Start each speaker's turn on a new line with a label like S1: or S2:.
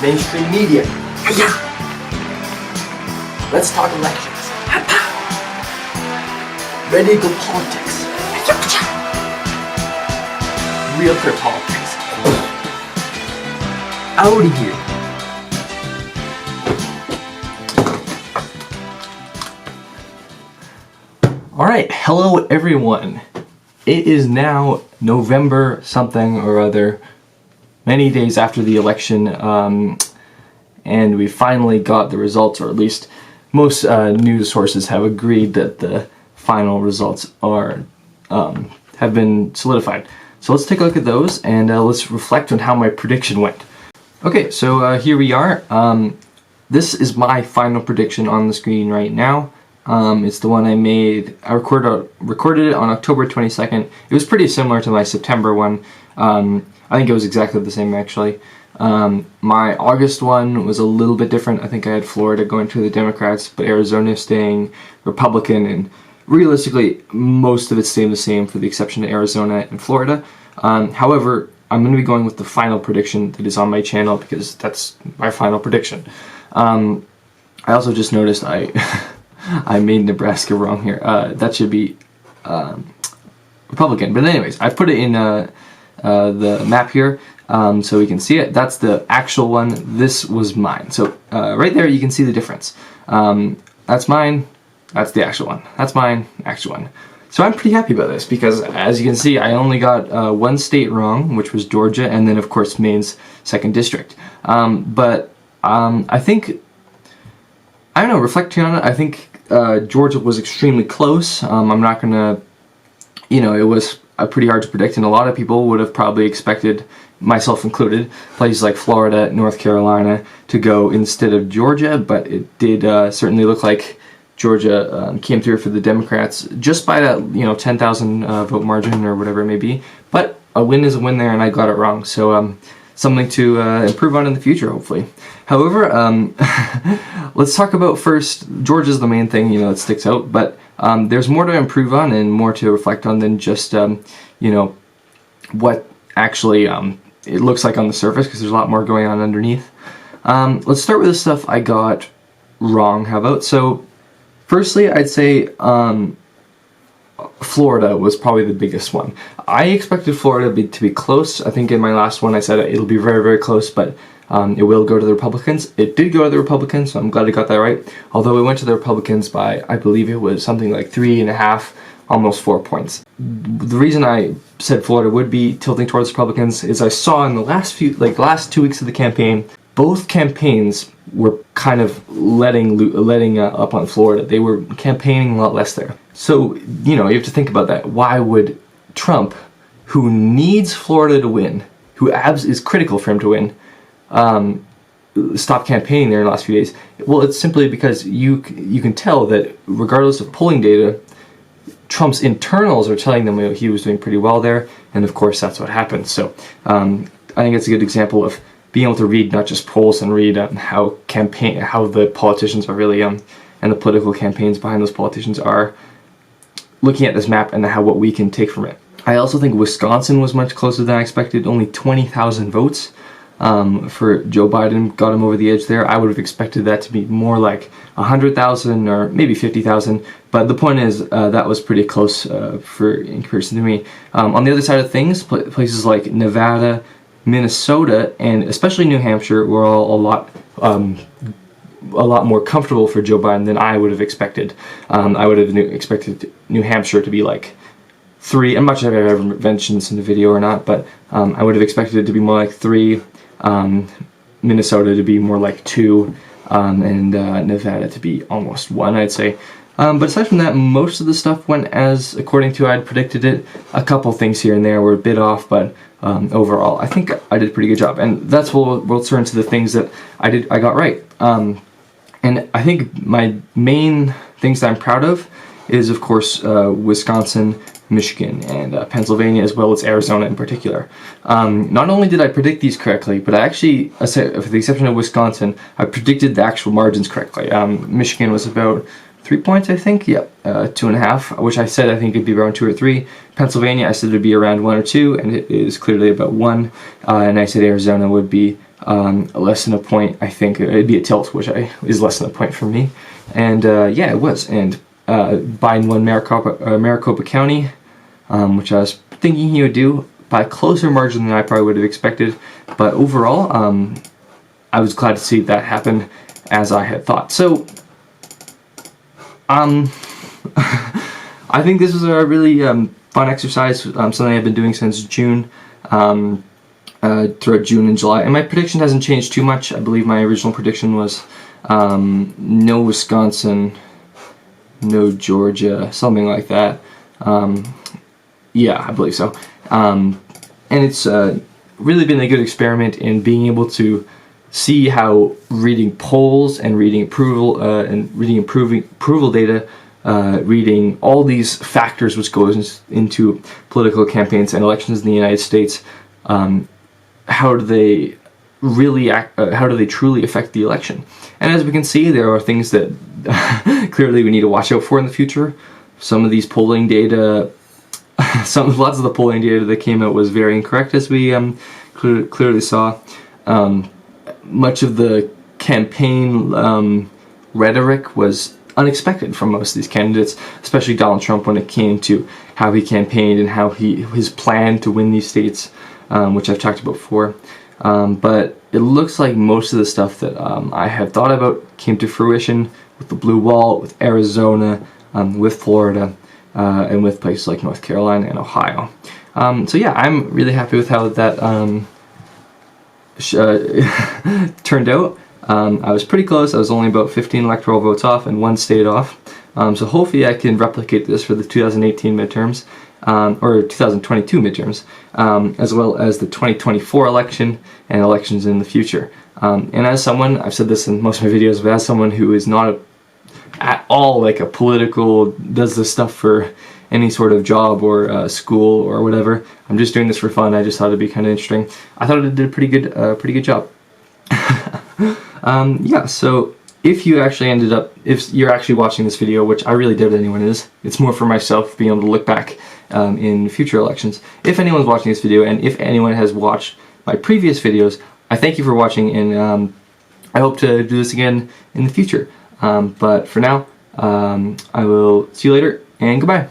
S1: mainstream media. Let's talk elections. Radical politics. Realtor politics. Out of here. Alright, hello everyone. It is now November something or other, many days after the election, and we finally got the results, or at least most news sources have agreed that the final results are have been solidified. So let's take a look at those and let's reflect on how my prediction went. Okay, so here we are. This is my final prediction on the screen right now. It's the one I made. I recorded it on October 22nd. It was pretty similar to my September one. I think it was exactly the same actually. My August one was a little bit different. I think I had Florida going to the Democrats, but Arizona staying Republican, and realistically most of it staying the same for the exception of Arizona and Florida. However, I'm going to be going with the final prediction that is on my channel because that's my final prediction. I also just noticed I made Nebraska wrong here. That should be Republican. But anyways, I put it in the map here so we can see it. That's the actual one. This was mine. So right there you can see the difference. That's mine. That's the actual one. That's mine. Actual one. So I'm pretty happy about this because, as you can see, I only got one state wrong, which was Georgia, and then of course Maine's 2nd district. But I think, I don't know, reflecting on it, I think Georgia was extremely close. I'm not gonna, you know, it was pretty hard to predict, and a lot of people would have probably expected, myself included, places like Florida, North Carolina to go instead of Georgia, but it did certainly look like Georgia came through for the Democrats just by that, you know, 10,000 vote margin or whatever it may be. But a win is a win there, and I got it wrong. So something to improve on in the future, hopefully. However, let's talk about first, Georgia's the main thing, you know, that sticks out, but there's more to improve on and more to reflect on than just, you know, what actually it looks like on the surface, because there's a lot more going on underneath. Let's start with the stuff I got wrong. How about? So, firstly, I'd say Florida was probably the biggest one. I expected Florida to be close. I think in my last one I said it'll be very, very close, but it will go to the Republicans. It did go to the Republicans, so I'm glad I got that right. Although it went to the Republicans by, I believe it was something like 3.5, almost 4 points. The reason I said Florida would be tilting towards Republicans is I saw in the last 2 weeks of the campaign, both campaigns were kind of letting up on Florida. They were campaigning a lot less there. So, you know, you have to think about that. Why would Trump, who needs Florida to win, who is critical for him to win, stop campaigning there in the last few days? Well, it's simply because you can tell that regardless of polling data, Trump's internals are telling them he was doing pretty well there, and of course that's what happened. So I think it's a good example of being able to read not just polls and read how the politicians are really and the political campaigns behind those politicians are looking at this map and what we can take from it. I also think Wisconsin was much closer than I expected. Only 20,000 votes for Joe Biden got him over the edge there. I would have expected that to be more like 100,000 or maybe 50,000. But the point is that was pretty close in comparison to me. On the other side of things, places like Nevada, Minnesota, and especially New Hampshire were all a lot more comfortable for Joe Biden than I would have expected. I would have expected New Hampshire to be like 3. I'm not sure if I've ever mentioned this in the video or not, but I would have expected it to be more like 3, Minnesota to be more like 2, and Nevada to be almost 1, I'd say. But aside from that, most of the stuff went as according to I'd predicted it. A couple things here and there were a bit off, but overall, I think I did a pretty good job. And that's what we'll turn to the things that I got right. And I think my main things that I'm proud of is, of course, Wisconsin, Michigan, and Pennsylvania, as well as Arizona in particular. Not only did I predict these correctly, but I actually, for the exception of Wisconsin, I predicted the actual margins correctly. Michigan was about 3 points, I think. Yep, 2.5, which I said I think it'd be around 2 or 3. Pennsylvania, I said it'd be around 1 or 2, and it is clearly about 1. And I said Arizona would be less than a point. I think it'd be a tilt, which is less than a point for me. And yeah, it was. And Biden won Maricopa County, which I was thinking he would do by a closer margin than I probably would have expected. But overall, I was glad to see that happen as I had thought. So, I think this was a really fun exercise, something I've been doing since June, throughout June and July. And my prediction hasn't changed too much. I believe my original prediction was no Wisconsin, no Georgia, something like that. Yeah, I believe so. And it's really been a good experiment in being able to see how reading polls and reading approval data, reading all these factors which goes into political campaigns and elections in the United States, how do they really how do they truly affect the election? And as we can see, there are things that clearly we need to watch out for in the future. Some of these polling data, lots of the polling data that came out was very incorrect, as we clearly saw. Much of the campaign rhetoric was unexpected from most of these candidates, especially Donald Trump, when it came to how he campaigned and how his plan to win these states, which I've talked about before. But it looks like most of the stuff that I have thought about came to fruition with the blue wall, with Arizona, with Florida, and with places like North Carolina and Ohio. So yeah, I'm really happy with how that turned out. I was pretty close. I was only about 15 electoral votes off and one state off. So hopefully I can replicate this for the 2018 midterms, or 2022 midterms, as well as the 2024 election and elections in the future. And as someone, I've said this in most of my videos, but as someone who is not at all like a political, does this stuff for any sort of job or school or whatever, I'm just doing this for fun. I just thought it'd be kind of interesting. I thought it did a pretty good job. Yeah, so if you're actually watching this video, which I really doubt anyone is, it's more for myself being able to look back in future elections. If anyone's watching this video, and if anyone has watched my previous videos, I thank you for watching, and I hope to do this again in the future. But for now, I will see you later, and goodbye.